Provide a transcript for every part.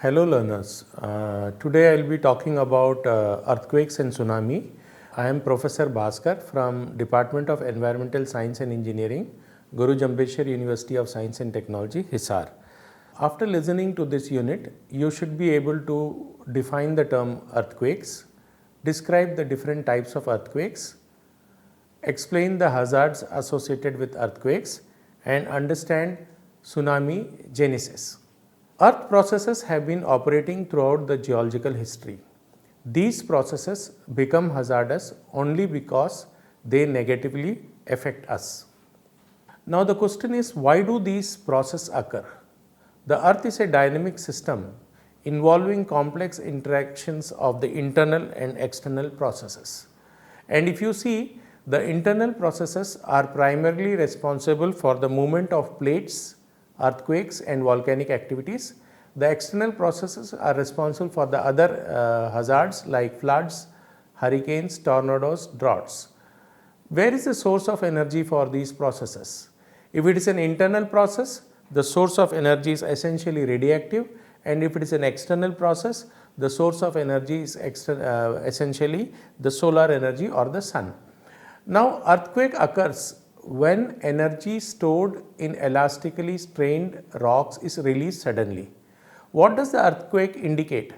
Hello learners. Today I will be talking about earthquakes and tsunami. I am Professor Bhaskar from Department of Environmental Science and Engineering, Guru Jambheshwar University of Science and Technology, Hisar. After listening to this unit, you should be able to define the term earthquakes, describe the different types of earthquakes, explain the hazards associated with earthquakes, and understand tsunami genesis. Earth processes have been operating throughout the geological history. These processes become hazardous only because they negatively affect us. Now the question is, why do these processes occur? The earth is a dynamic system involving complex interactions of the internal and external processes. And if you see, the internal processes are primarily responsible for the movement of plates, earthquakes and volcanic activities. The external processes are responsible for the other hazards like floods, hurricanes, tornadoes, droughts. Where is the source of energy for these processes? If it is an internal process, the source of energy is essentially radioactive, and if it is an external process, the source of energy is essentially the solar energy or the sun. Now, earthquake occurs when energy stored in elastically strained rocks is released suddenly. What does the earthquake indicate?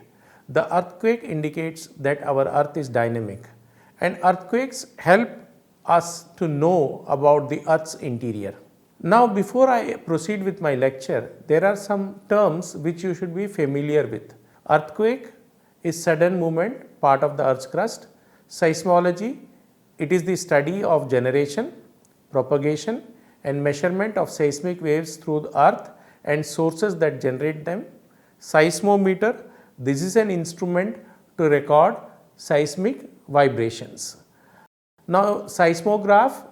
The earthquake indicates that our earth is dynamic, and earthquakes help us to know about the earth's interior. Now, before I proceed with my lecture, there are some terms which you should be familiar with. Earthquake is sudden movement, part of the earth's crust. Seismology, it is the study of generation, propagation and measurement of seismic waves through the earth and sources that generate them. Seismometer, this is an instrument to record seismic vibrations. Now, seismograph,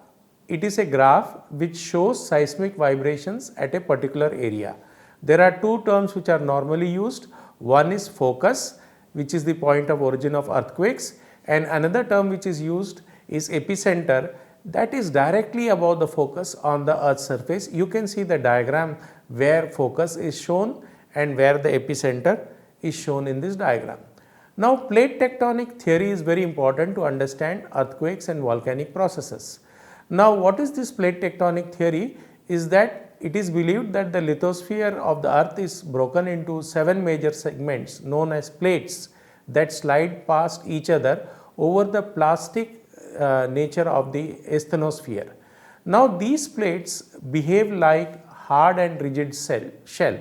it is a graph which shows seismic vibrations at a particular area. There are two terms which are normally used. One is focus, which is the point of origin of earthquakes, and another term which is used is epicenter, that is directly above the focus on the earth's surface. You can see the diagram where focus is shown and where the epicenter is shown in this diagram. Now, plate tectonic theory is very important to understand earthquakes and volcanic processes. Now, what is this plate tectonic theory? Is that it is believed that the lithosphere of the earth is broken into 7 major segments known as plates that slide past each other over the plastic nature of the asthenosphere. Now, these plates behave like hard and rigid shell.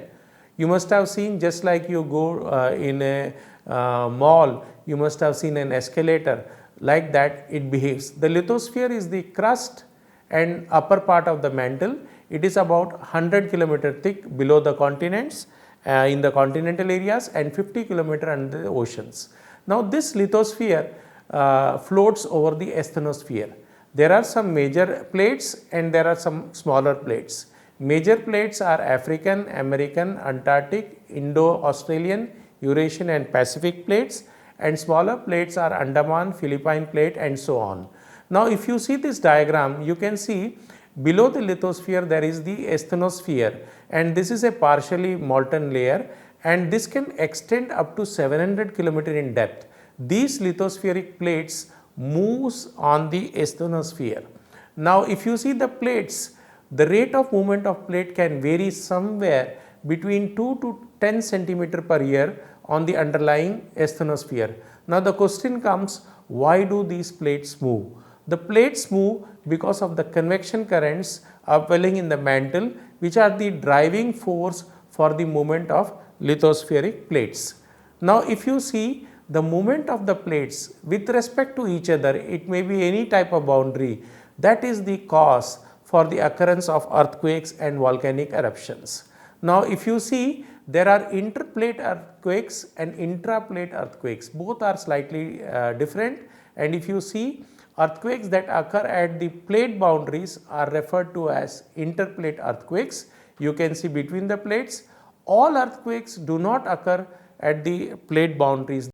You must have seen, just like you go in a mall, you must have seen an escalator, like that it behaves. The lithosphere is the crust and upper part of the mantle. It is about 100 km thick below the continents in the continental areas and 50 km under the oceans. Now, this lithosphere floats over the asthenosphere. There are some major plates and there are some smaller plates. Major plates are African, American, Antarctic, Indo-Australian, Eurasian and Pacific plates, and smaller plates are Andaman, Philippine plate and so on. Now, if you see this diagram, you can see below the lithosphere there is the asthenosphere, and this is a partially molten layer, and this can extend up to 700 km in depth. These lithospheric plates moves on the asthenosphere. Now, if you see the plates, the rate of movement of plate can vary somewhere between 2 to 10 centimeter per year on the underlying asthenosphere. Now, the question comes, why do these plates move? The plates move because of the convection currents upwelling in the mantle, which are the driving force for the movement of lithospheric plates. Now, if you see the movement of the plates with respect to each other, it may be any type of boundary, that is the cause for the occurrence of earthquakes and volcanic eruptions. Now, if you see, there are interplate earthquakes and intraplate earthquakes. Both are slightly different, and if you see, earthquakes that occur at the plate boundaries are referred to as interplate earthquakes. You can see between the plates. All earthquakes do not occur at the plate boundaries.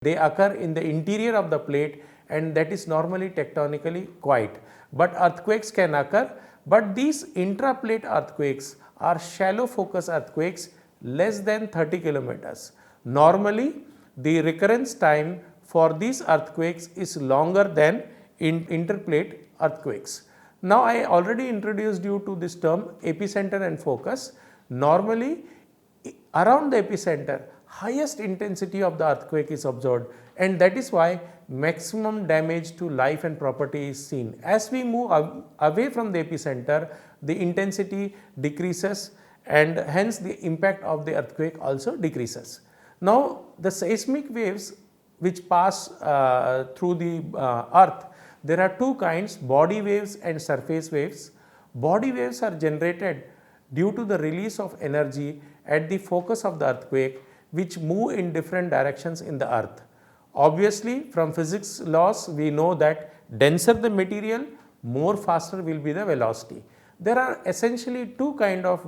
They occur in the interior of the plate, and that is normally tectonically quiet. But earthquakes can occur, but these intraplate earthquakes are shallow focus earthquakes less than 30 kilometers. Normally, the recurrence time for these earthquakes is longer than interplate earthquakes. Now, I already introduced you to this term epicenter and focus. Normally, around the epicenter, highest intensity of the earthquake is observed, and that is why maximum damage to life and property is seen. As we move away from the epicenter, the intensity decreases and hence the impact of the earthquake also decreases. Now, the seismic waves which pass through the earth, there are two kinds, body waves and surface waves. Body waves are generated due to the release of energy at the focus of the earthquake, which move in different directions in the earth. Obviously, from physics laws, we know that denser the material, more faster will be the velocity. There are essentially two kinds of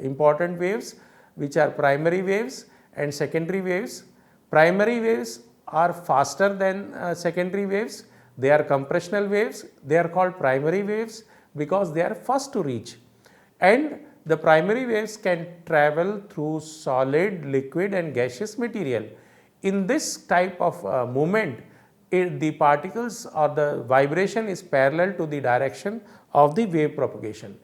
important waves, which are primary waves and secondary waves. Primary waves are faster than secondary waves. They are compressional waves. They are called primary waves because they are first to reach. And the primary waves can travel through solid, liquid and gaseous material. In this type of movement, the particles or the vibration is parallel to the direction of the wave propagation.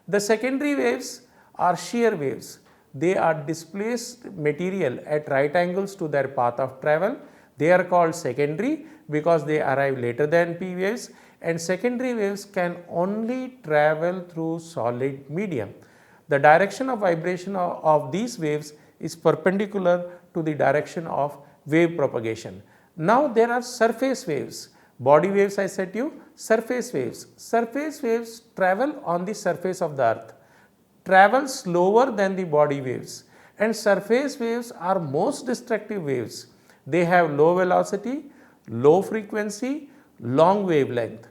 The secondary waves are shear waves. They are displaced material at right angles to their path of travel. They are called secondary because they arrive later than P waves, and secondary waves can only travel through solid medium. The direction of vibration of these waves is perpendicular to the direction of wave propagation. Now, there are surface waves. Body waves I said to you, surface waves. Surface waves travel on the surface of the earth, travel slower than the body waves, and surface waves are most destructive waves. They have low velocity, low frequency, long wavelength.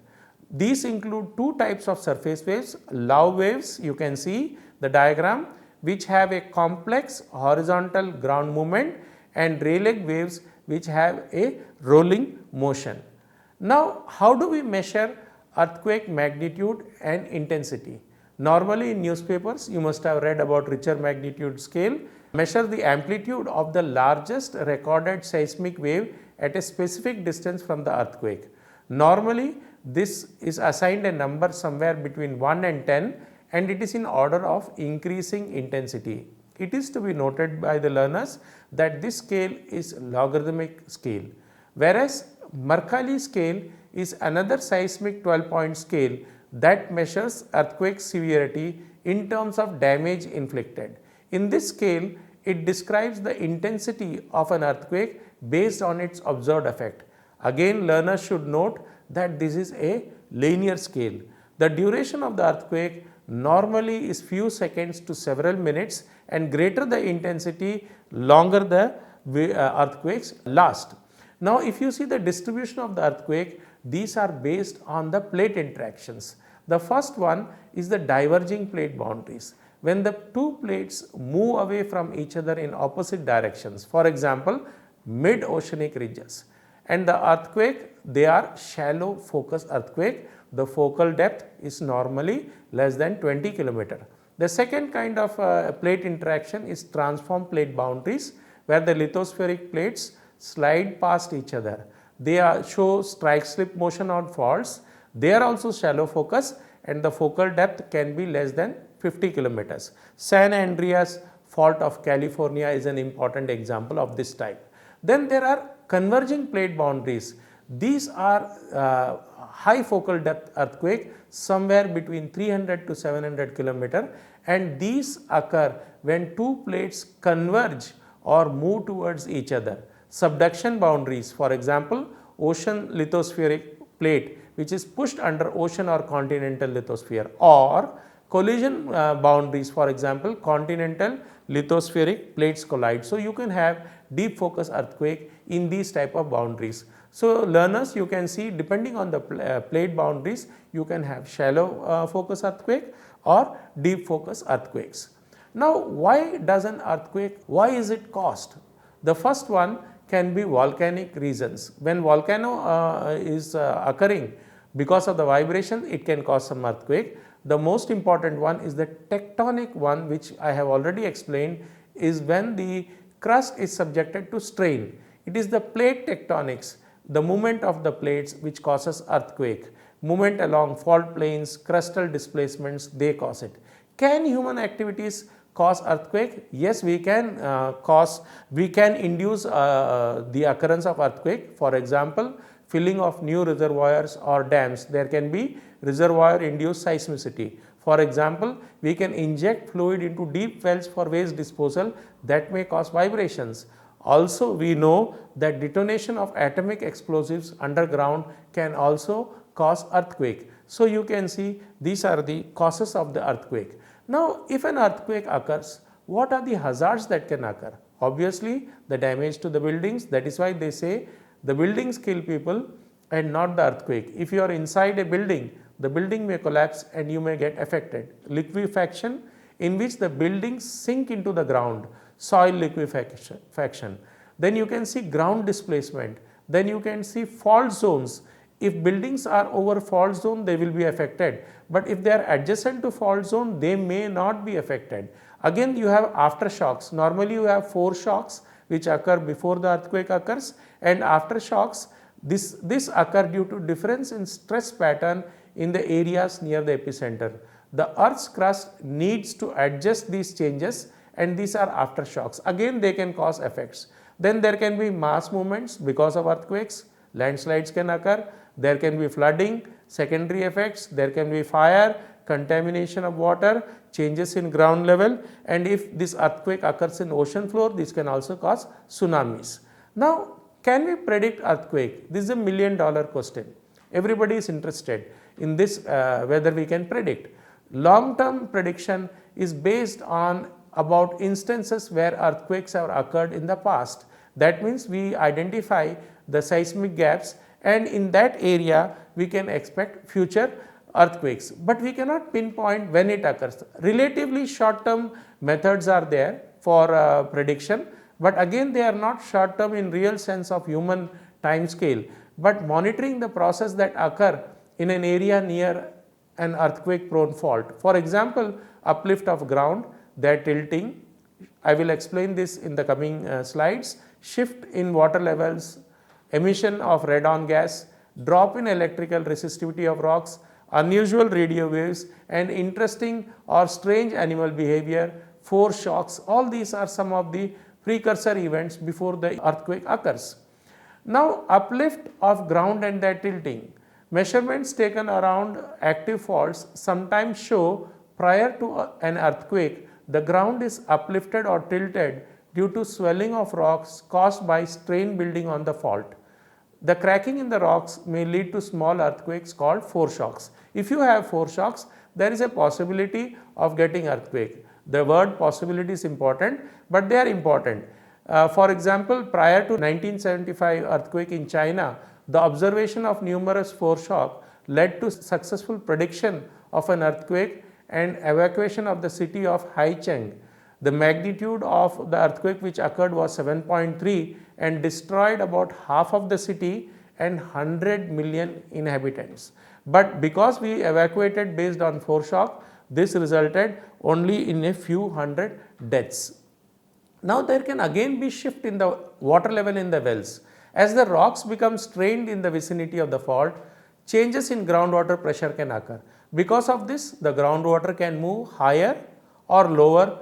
These include two types of surface waves, Love waves, you can see the diagram, which have a complex horizontal ground movement, and Rayleigh waves which have a rolling motion. Now, how do we measure earthquake magnitude and intensity? Normally in newspapers, you must have read about Richter magnitude scale. Measure the amplitude of the largest recorded seismic wave at a specific distance from the earthquake. Normally, this is assigned a number somewhere between 1 and 10, and it is in order of increasing intensity. It is to be noted by the learners that this scale is logarithmic scale, whereas Mercalli scale is another seismic 12-point scale that measures earthquake severity in terms of damage inflicted. In this scale, it describes the intensity of an earthquake based on its observed effect. Again, learners should note that this is a linear scale. The duration of the earthquake normally is few seconds to several minutes, and greater the intensity, longer the earthquakes last. Now, if you see the distribution of the earthquake, these are based on the plate interactions. The first one is the diverging plate boundaries. When the two plates move away from each other in opposite directions, for example, mid-oceanic ridges, and the earthquake, they are shallow focus earthquake. The focal depth is normally less than 20 kilometers. The second kind of plate interaction is transform plate boundaries, where the lithospheric plates slide past each other. They show strike slip motion on faults. They are also shallow focus, and the focal depth can be less than 50 kilometers. San Andreas fault of California is an important example of this type. Then there are converging plate boundaries. These are high focal depth earthquake somewhere between 300 to 700 kilometers, and these occur when two plates converge or move towards each other. Subduction boundaries, for example, ocean lithospheric plate which is pushed under ocean or continental lithosphere, or collision boundaries, for example, continental lithospheric plates collide. So, you can have deep focus earthquake in these type of boundaries. So, learners, you can see depending on the plate boundaries, you can have shallow focus earthquake or deep focus earthquakes. Now, why does an earthquake, why is it caused? The first one can be volcanic reasons. When volcano is occurring, because of the vibration, it can cause some earthquake. The most important one is the tectonic one, which I have already explained, is when the crust is subjected to strain. It is the plate tectonics, the movement of the plates, which causes earthquake. Movement along fault planes, crustal displacements, they cause it. Can human activities cause earthquake? Yes, we can induce the occurrence of earthquake. For example, filling of new reservoirs or dams, there can be reservoir induced seismicity. For example, we can inject fluid into deep wells for waste disposal, that may cause vibrations. Also, we know that detonation of atomic explosives underground can also cause earthquake. So, you can see these are the causes of the earthquake. Now, if an earthquake occurs, what are the hazards that can occur? Obviously, the damage to the buildings, that is why they say the buildings kill people and not the earthquake. If you are inside a building, the building may collapse and you may get affected. Liquefaction, in which the buildings sink into the ground, soil liquefaction. Then you can see ground displacement. Then you can see fault zones. If buildings are over fault zone, they will be affected, but if they are adjacent to fault zone, they may not be affected. Again, you have aftershocks. Normally, you have 4 shocks which occur before the earthquake occurs, and aftershocks, this occur due to difference in stress pattern in the areas near the epicenter. The earth's crust needs to adjust these changes, and these are aftershocks. Again, they can cause effects. Then there can be mass movements because of earthquakes. Landslides can occur. There can be flooding, secondary effects, there can be fire, contamination of water, changes in ground level, and if this earthquake occurs in ocean floor, this can also cause tsunamis. Now, can we predict earthquake? This is a $1 million question. Everybody is interested in this, whether we can predict. Long-term prediction is based on about instances where earthquakes have occurred in the past. That means we identify the seismic gaps, and in that area we can expect future earthquakes, but we cannot pinpoint when it occurs. Relatively short term methods are there for prediction, but again they are not short term in real sense of human time scale, but monitoring the process that occur in an area near an earthquake prone fault. For example, uplift of ground, their tilting, I will explain this in the coming slides, shift in water levels, emission of radon gas, drop in electrical resistivity of rocks, unusual radio waves, and interesting or strange animal behavior, force shocks. All these are some of the precursor events before the earthquake occurs. Now, uplift of ground and their tilting. Measurements taken around active faults sometimes show prior to an earthquake, the ground is uplifted or tilted due to swelling of rocks caused by strain building on the fault. The cracking in the rocks may lead to small earthquakes called foreshocks. If you have foreshocks, there is a possibility of getting earthquake. The word possibility is important, but they are important. For example, prior to 1975 earthquake in China, the observation of numerous foreshock led to successful prediction of an earthquake and evacuation of the city of Haicheng. The magnitude of the earthquake which occurred was 7.3 and destroyed about half of the city and 100 million inhabitants. But because we evacuated based on foreshock, this resulted only in a few hundred deaths. Now, there can again be shift in the water level in the wells. As the rocks become strained in the vicinity of the fault, changes in groundwater pressure can occur. Because of this, the groundwater can move higher or lower,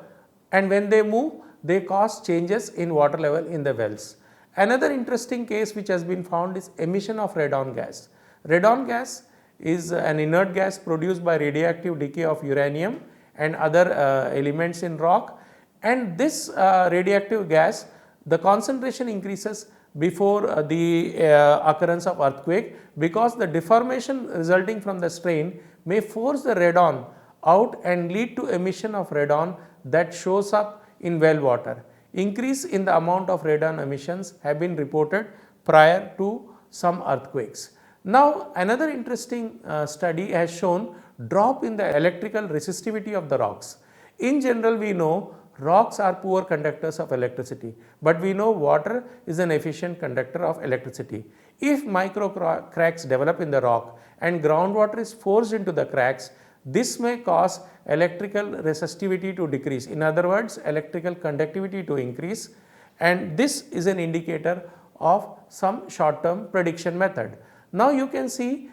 and when they move, they cause changes in water level in the wells. Another interesting case which has been found is emission of radon gas. Radon gas is an inert gas produced by radioactive decay of uranium and other elements in rock, and this radioactive gas, the concentration increases before the occurrence of earthquake, because the deformation resulting from the strain may force the radon out and lead to emission of radon that shows up in well water. Increase in the amount of radon emissions have been reported prior to some earthquakes. Now, another interesting study has shown drop in the electrical resistivity of the rocks. In general, we know rocks are poor conductors of electricity, but we know water is an efficient conductor of electricity. If micro cracks develop in the rock and groundwater is forced into the cracks, This may cause electrical resistivity to decrease, in other words electrical conductivity to increase, and this is an indicator of some short term prediction method. Now you can see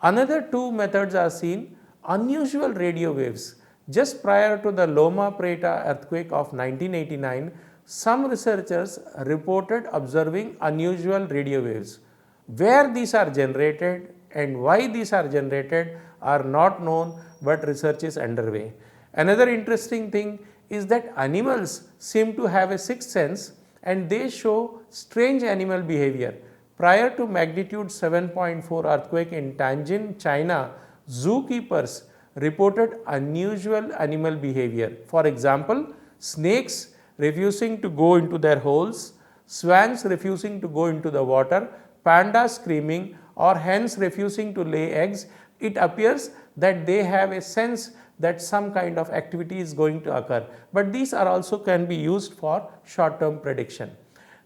another two methods are seen. Unusual radio waves. Just prior to the Loma Prieta earthquake of 1989, some researchers reported observing unusual radio waves. Where these are generated and why these are generated are not known, but research is underway. Another interesting thing is that animals seem to have a sixth sense and they show strange animal behavior. Prior to magnitude 7.4 earthquake in Tianjin, China, zookeepers reported unusual animal behavior. For example, snakes refusing to go into their holes, swans refusing to go into the water, pandas screaming, or hens refusing to lay eggs. It appears that they have a sense that some kind of activity is going to occur, but these are also can be used for short term prediction.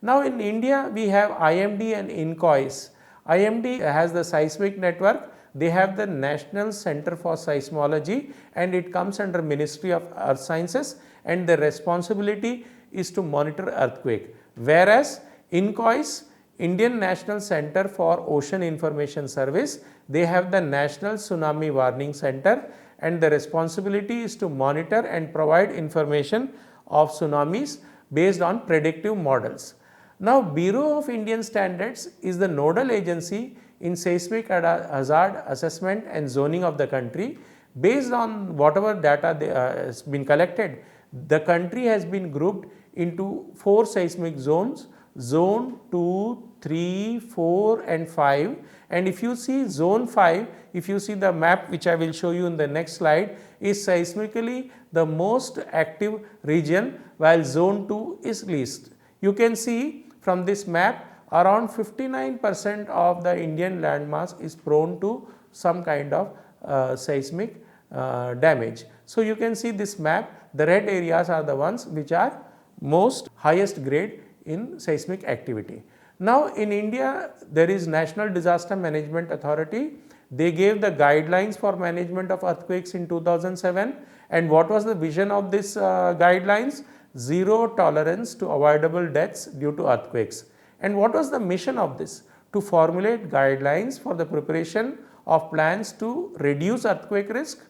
Now in India we have IMD and INCOIS. IMD has the seismic network, they have the National Center for Seismology and it comes under Ministry of Earth Sciences, and the responsibility is to monitor earthquake, whereas INCOIS, Indian National Center for Ocean Information Service, they have the National Tsunami Warning Center and the responsibility is to monitor and provide information of tsunamis based on predictive models. Now Bureau of Indian Standards is the nodal agency in seismic hazard assessment and zoning of the country. Based on whatever data has been collected, the country has been grouped into 4 seismic zones: zone 2, 3, 4 and 5. And if you see zone 5, if you see the map which I will show you in the next slide, is seismically the most active region, while zone 2 is least. You can see from this map around 59% of the Indian landmass is prone to some kind of seismic damage. So you can see this map, the red areas are the ones which are most highest grade in seismic activity. Now in India there is National Disaster Management Authority. They gave the guidelines for management of earthquakes in 2007, and what was the vision of this guidelines? Zero tolerance to avoidable deaths due to earthquakes. And what was the mission of this? To formulate guidelines for the preparation of plans to reduce earthquake risk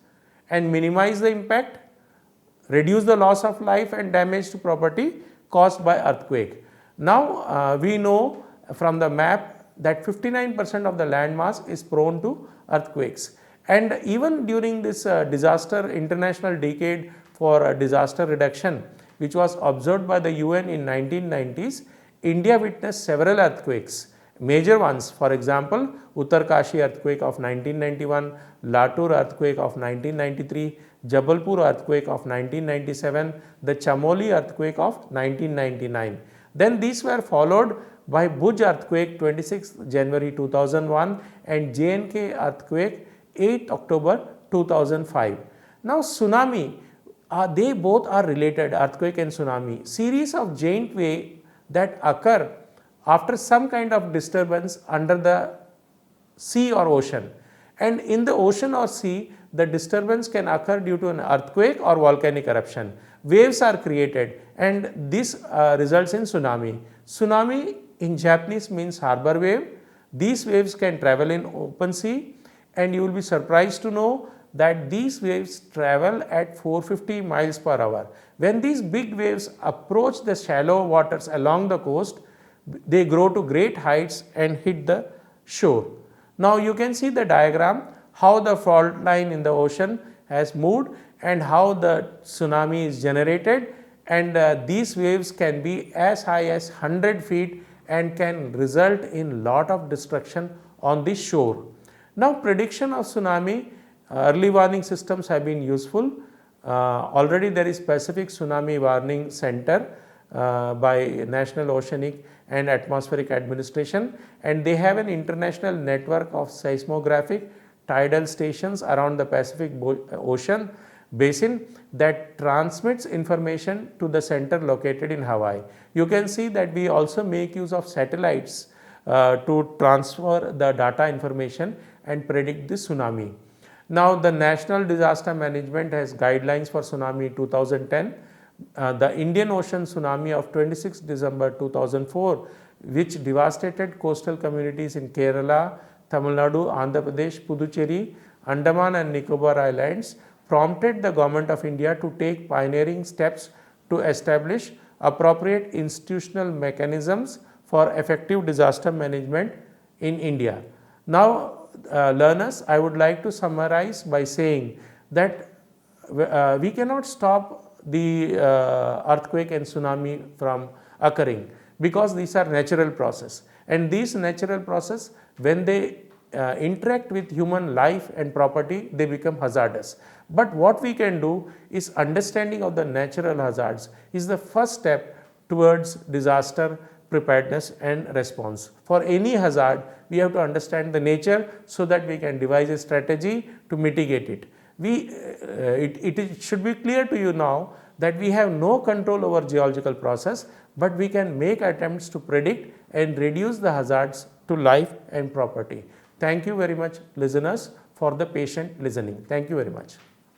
and minimize the impact, reduce the loss of life and damage to property caused by earthquake. Now we know from the map that 59% of the landmass is prone to earthquakes, and even during this international decade for disaster reduction, which was observed by the UN in 1990s, India witnessed several earthquakes, major ones, for example Uttarkashi earthquake of 1991, Latur earthquake of 1993, Jabalpur earthquake of 1997, the Chamoli earthquake of 1999. Then these were followed by Bhuj earthquake 26 January 2001 and J&K earthquake 8 October 2005. Now tsunami, they both are related, earthquake and tsunami, series of giant waves that occur after some kind of disturbance under the sea or ocean. And in the ocean or sea, the disturbance can occur due to an earthquake or volcanic eruption. Waves are created and this results in tsunami. Tsunami in Japanese means harbor wave. These waves can travel in open sea, and you will be surprised to know that these waves travel at 450 miles per hour. When these big waves approach the shallow waters along the coast, they grow to great heights and hit the shore. Now you can see the diagram how the fault line in the ocean has moved and how the tsunami is generated, and these waves can be as high as 100 feet and can result in lot of destruction on the shore. Now prediction of tsunami, early warning systems have been useful. Already there is Pacific Tsunami Warning Center by National Oceanic and Atmospheric Administration, and they have an international network of seismographic tidal stations around the Pacific Ocean basin that transmits information to the center located in Hawaii. You can see that we also make use of satellites to transfer the data information and predict the tsunami. Now, the National Disaster Management has guidelines for tsunami 2010. The Indian Ocean tsunami of 26 December 2004, which devastated coastal communities in Kerala, Tamil Nadu, Andhra Pradesh, Puducherry, Andaman and Nicobar Islands, prompted the Government of India to take pioneering steps to establish appropriate institutional mechanisms for effective disaster management in India. Now, learners, I would like to summarize by saying that we cannot stop the earthquake and tsunami from occurring, because these are natural process, and these natural process, when they interact with human life and property, they become hazardous. But what we can do is understanding of the natural hazards is the first step towards disaster preparedness and response. For any hazard, we have to understand the nature so that we can devise a strategy to mitigate it. It should be clear to you now that we have no control over geological process, but we can make attempts to predict and reduce the hazards to life and property. Thank you very much, listeners, for the patient listening. Thank you very much.